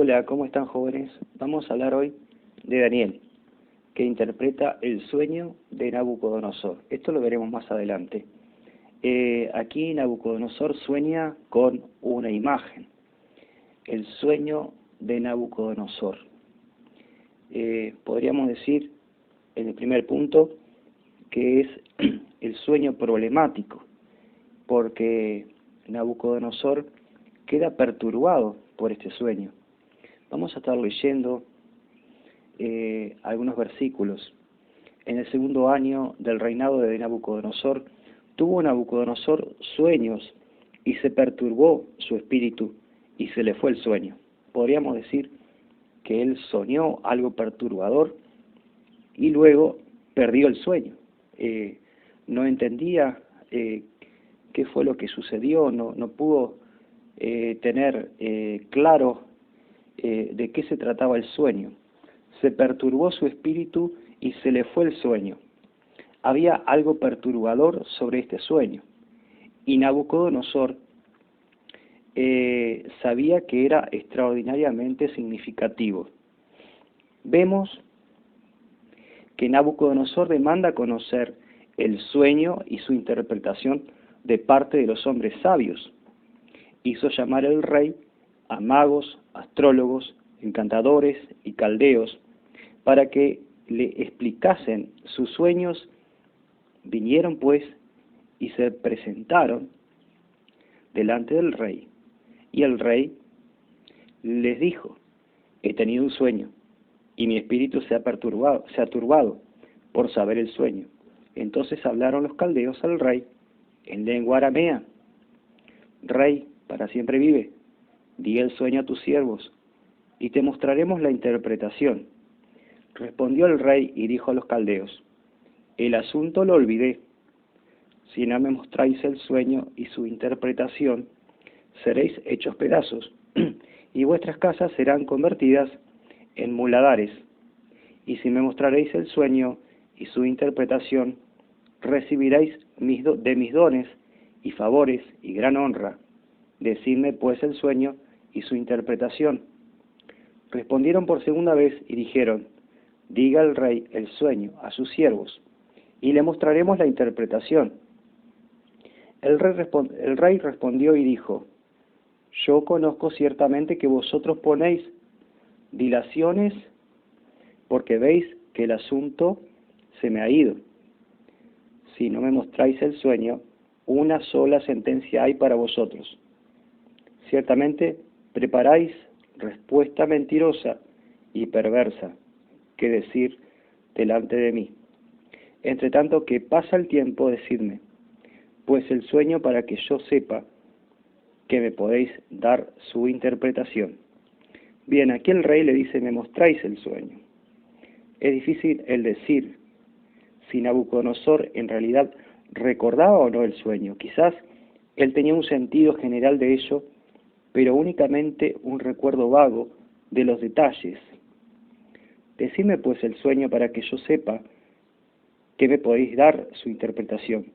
Hola, ¿cómo están, jóvenes? Vamos a hablar hoy de Daniel, que interpreta el sueño de Nabucodonosor. Esto lo veremos más adelante. Aquí Nabucodonosor sueña con una imagen, el sueño de Nabucodonosor. Podríamos decir, en el primer punto, que es el sueño problemático, porque Nabucodonosor queda perturbado por este sueño. Vamos a estar leyendo algunos versículos. En el segundo año del reinado de Nabucodonosor, tuvo Nabucodonosor sueños y se perturbó su espíritu y se le fue el sueño. Podríamos decir que él soñó algo perturbador y luego perdió el sueño. No entendía qué fue lo que sucedió, no pudo tener claro de qué se trataba el sueño. Se perturbó su espíritu y se le fue el sueño. Había algo perturbador sobre este sueño. Y Nabucodonosor sabía que era extraordinariamente significativo. Vemos que Nabucodonosor demanda conocer el sueño y su interpretación de parte de los hombres sabios. Hizo llamar el rey a magos, astrólogos, encantadores y caldeos para que le explicasen sus sueños. Vinieron pues y se presentaron delante del rey. Y el rey les dijo: he tenido un sueño y mi espíritu se ha turbado por saber el sueño. Entonces hablaron los caldeos al rey en lengua aramea. Rey, para siempre vive, di el sueño a tus siervos y te mostraremos la interpretación. Respondió el rey y dijo a los caldeos: el asunto lo olvidé. Si no me mostráis el sueño y su interpretación, seréis hechos pedazos, y vuestras casas serán convertidas en muladares. Y si me mostraréis el sueño y su interpretación, recibiréis de mis dones y favores y gran honra. Decidme pues el sueño y su interpretación. Respondieron por segunda vez y dijeron: diga el rey el sueño a sus siervos, y le mostraremos la interpretación. El rey respondió y dijo: yo conozco ciertamente que vosotros ponéis dilaciones porque veis que el asunto se me ha ido. Si no me mostráis el sueño, una sola sentencia hay para vosotros. Ciertamente preparáis respuesta mentirosa y perversa que decir delante de mí. Entre tanto que pasa el tiempo, decidme pues el sueño para que yo sepa que me podéis dar su interpretación. Bien, aquí el rey le dice: me mostráis el sueño. Es difícil el decir si Nabucodonosor en realidad recordaba o no el sueño. Quizás él tenía un sentido general de ello, pero únicamente un recuerdo vago de los detalles. Decidme pues el sueño para que yo sepa que me podéis dar su interpretación.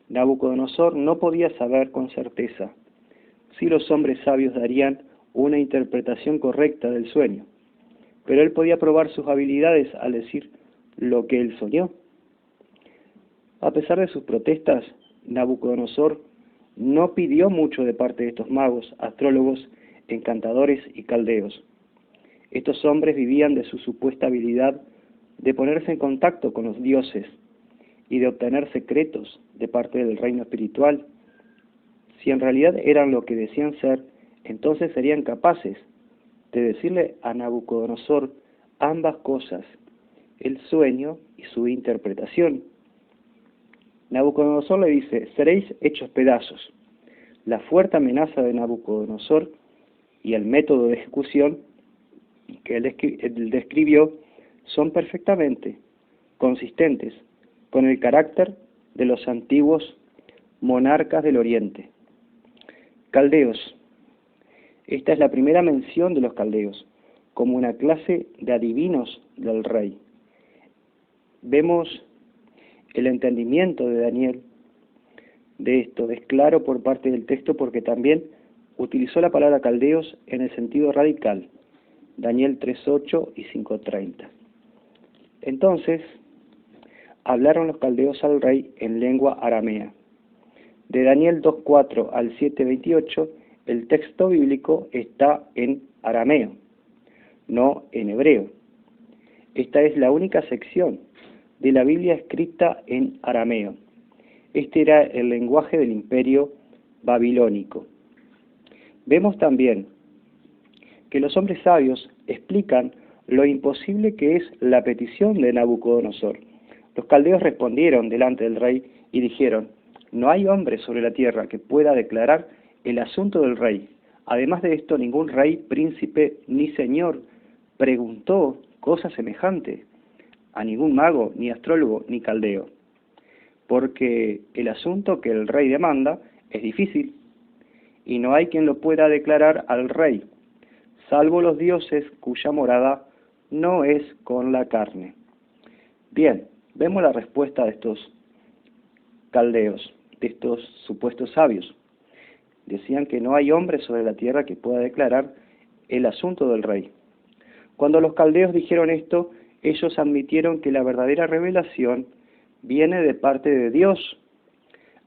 Nabucodonosor no podía saber con certeza si los hombres sabios darían una interpretación correcta del sueño, pero él podía probar sus habilidades al decir lo que él soñó. A pesar de sus protestas, Nabucodonosor no pidió mucho de parte de estos magos, astrólogos, encantadores y caldeos. Estos hombres vivían de su supuesta habilidad de ponerse en contacto con los dioses y de obtener secretos de parte del reino espiritual. Si en realidad eran lo que decían ser, entonces serían capaces de decirle a Nabucodonosor ambas cosas, el sueño y su interpretación. Nabucodonosor le dice: seréis hechos pedazos. La fuerte amenaza de Nabucodonosor y el método de ejecución que él describió son perfectamente consistentes con el carácter de los antiguos monarcas del Oriente. Caldeos. Esta es la primera mención de los caldeos, como una clase de adivinos del rey. Vemos el entendimiento de Daniel de esto. Es claro por parte del texto porque también utilizó la palabra caldeos en el sentido radical, Daniel 3:8 y 5:30. Entonces hablaron los caldeos al rey en lengua aramea. De Daniel 2:4 al 7:28, el texto bíblico está en arameo, no en hebreo. Esta es la única sección de la Biblia escrita en arameo. Este era el lenguaje del imperio babilónico. Vemos también que los hombres sabios explican lo imposible que es la petición de Nabucodonosor. Los caldeos respondieron delante del rey y dijeron: no hay hombre sobre la tierra que pueda declarar el asunto del rey. Además de esto, ningún rey, príncipe ni señor preguntó cosa semejante a ningún mago, ni astrólogo, ni caldeo, porque el asunto que el rey demanda es difícil, y no hay quien lo pueda declarar al rey, salvo los dioses cuya morada no es con la carne. Bien, vemos la respuesta de estos caldeos, de estos supuestos sabios. Decían que no hay hombre sobre la tierra que pueda declarar el asunto del rey. Cuando los caldeos dijeron esto, ellos admitieron que la verdadera revelación viene de parte de Dios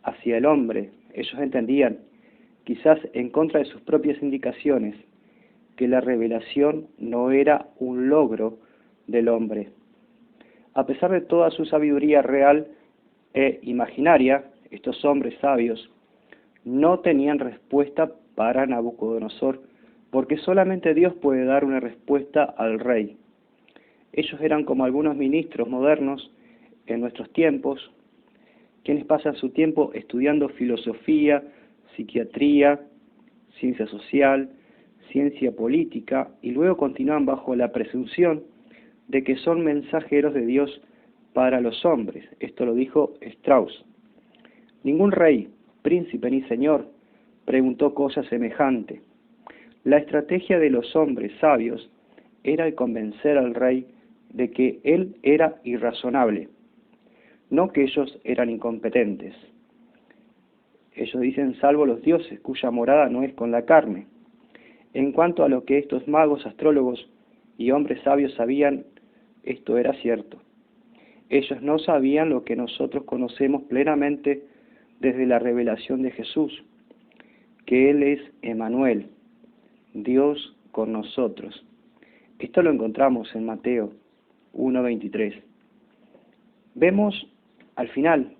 hacia el hombre. Ellos entendían, quizás en contra de sus propias indicaciones, que la revelación no era un logro del hombre. A pesar de toda su sabiduría real e imaginaria, estos hombres sabios no tenían respuesta para Nabucodonosor, porque solamente Dios puede dar una respuesta al rey. Ellos eran como algunos ministros modernos en nuestros tiempos, quienes pasan su tiempo estudiando filosofía, psiquiatría, ciencia social, ciencia política, y luego continúan bajo la presunción de que son mensajeros de Dios para los hombres. Esto lo dijo Strauss. Ningún rey, príncipe ni señor preguntó cosa semejante. La estrategia de los hombres sabios era el convencer al rey de que él era irrazonable, no que ellos eran incompetentes. Ellos dicen: salvo los dioses cuya morada no es con la carne. En cuanto a lo que estos magos, astrólogos y hombres sabios sabían, esto era cierto. Ellos no sabían lo que nosotros conocemos plenamente desde la revelación de Jesús, que Él es Emmanuel, Dios con nosotros. Esto lo encontramos en Mateo 1:23. Vemos al final,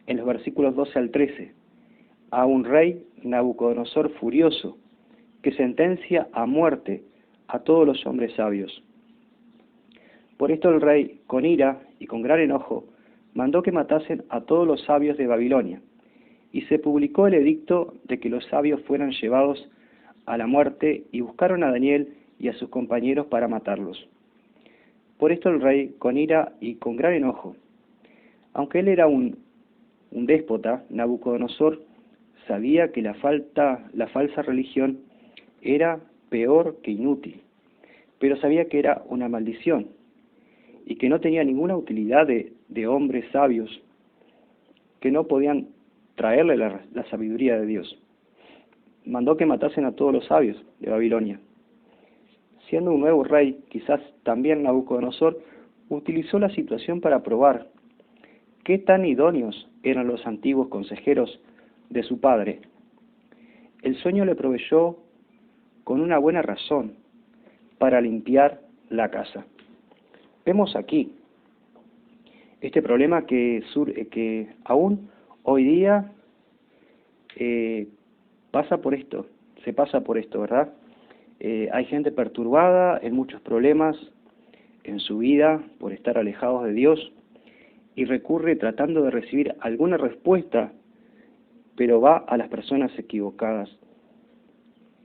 en los versículos 12 al 13, a un rey, Nabucodonosor, furioso, que sentencia a muerte a todos los hombres sabios. Por esto el rey, con ira y con gran enojo, mandó que matasen a todos los sabios de Babilonia, y se publicó el edicto de que los sabios fueran llevados a la muerte, y buscaron a Daniel y a sus compañeros para matarlos. Por esto el rey, con ira y con gran enojo, aunque él era un déspota, Nabucodonosor sabía que la falsa religión era peor que inútil, pero sabía que era una maldición y que no tenía ninguna utilidad de hombres sabios que no podían traerle la sabiduría de Dios. Mandó que matasen a todos los sabios de Babilonia. Siendo un nuevo rey, quizás también Nabucodonosor utilizó la situación para probar qué tan idóneos eran los antiguos consejeros de su padre. El sueño le proveyó con una buena razón para limpiar la casa. Vemos aquí este problema que aún hoy día se pasa por esto, ¿verdad? Hay gente perturbada en muchos problemas en su vida por estar alejados de Dios y recurre tratando de recibir alguna respuesta, pero va a las personas equivocadas,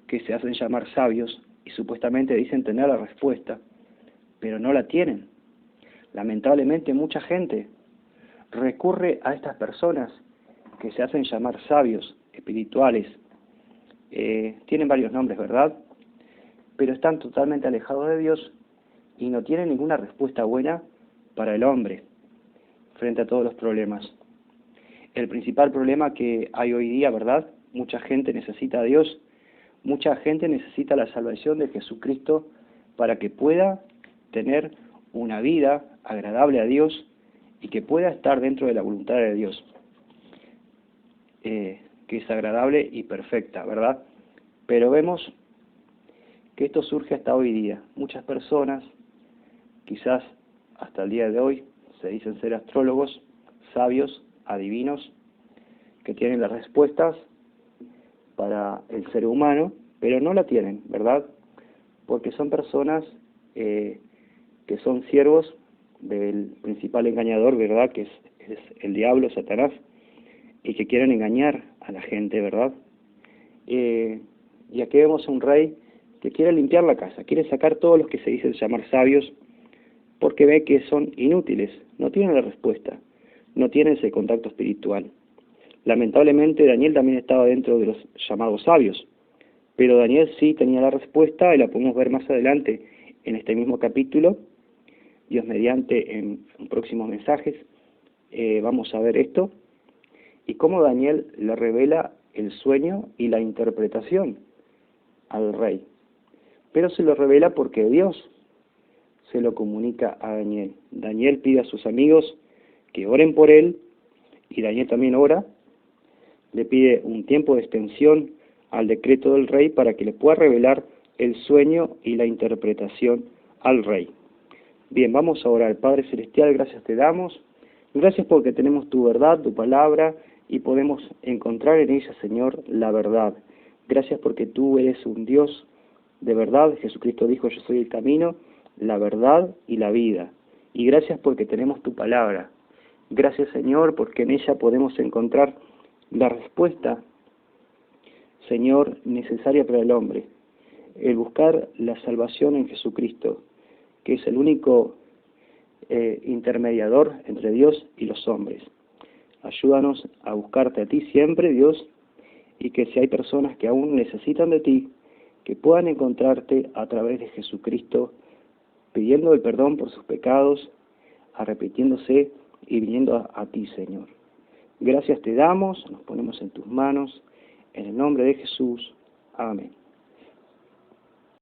que se hacen llamar sabios y supuestamente dicen tener la respuesta, pero no la tienen. Lamentablemente mucha gente recurre a estas personas que se hacen llamar sabios, espirituales. Tienen varios nombres, ¿verdad? Pero están totalmente alejados de Dios y no tienen ninguna respuesta buena para el hombre frente a todos los problemas. El principal problema que hay hoy día, ¿verdad? Mucha gente necesita a Dios, mucha gente necesita la salvación de Jesucristo para que pueda tener una vida agradable a Dios y que pueda estar dentro de la voluntad de Dios, que es agradable y perfecta, ¿verdad? Pero vemos que esto surge hasta hoy día. Muchas personas, quizás hasta el día de hoy, se dicen ser astrólogos, sabios, adivinos, que tienen las respuestas para el ser humano, pero no la tienen, ¿verdad? Porque son personas que son siervos del principal engañador, ¿verdad? Que es el diablo, Satanás, y que quieren engañar a la gente, ¿verdad? Y aquí vemos a un rey que quiere limpiar la casa, quiere sacar todos los que se dicen llamar sabios, porque ve que son inútiles, no tienen la respuesta, no tienen ese contacto espiritual. Lamentablemente Daniel también estaba dentro de los llamados sabios, pero Daniel sí tenía la respuesta y la podemos ver más adelante en este mismo capítulo. Dios mediante, en próximos mensajes vamos a ver esto y cómo Daniel le revela el sueño y la interpretación al rey. Pero se lo revela porque Dios se lo comunica a Daniel. Daniel pide a sus amigos que oren por él y Daniel también ora. Le pide un tiempo de extensión al decreto del rey para que le pueda revelar el sueño y la interpretación al rey. Bien, vamos a orar. Padre Celestial, gracias te damos. Gracias porque tenemos tu verdad, tu palabra, y podemos encontrar en ella, Señor, la verdad. Gracias porque tú eres un Dios de verdad. Jesucristo dijo, yo soy el camino, la verdad y la vida. Y gracias porque tenemos tu palabra. Gracias, Señor, porque en ella podemos encontrar la respuesta, Señor, necesaria para el hombre. El buscar la salvación en Jesucristo, que es el único intermediador entre Dios y los hombres. Ayúdanos a buscarte a ti siempre, Dios, y que si hay personas que aún necesitan de ti, que puedan encontrarte a través de Jesucristo, pidiendo el perdón por sus pecados, arrepintiéndose y viniendo a ti, Señor. Gracias te damos, nos ponemos en tus manos, en el nombre de Jesús. Amén.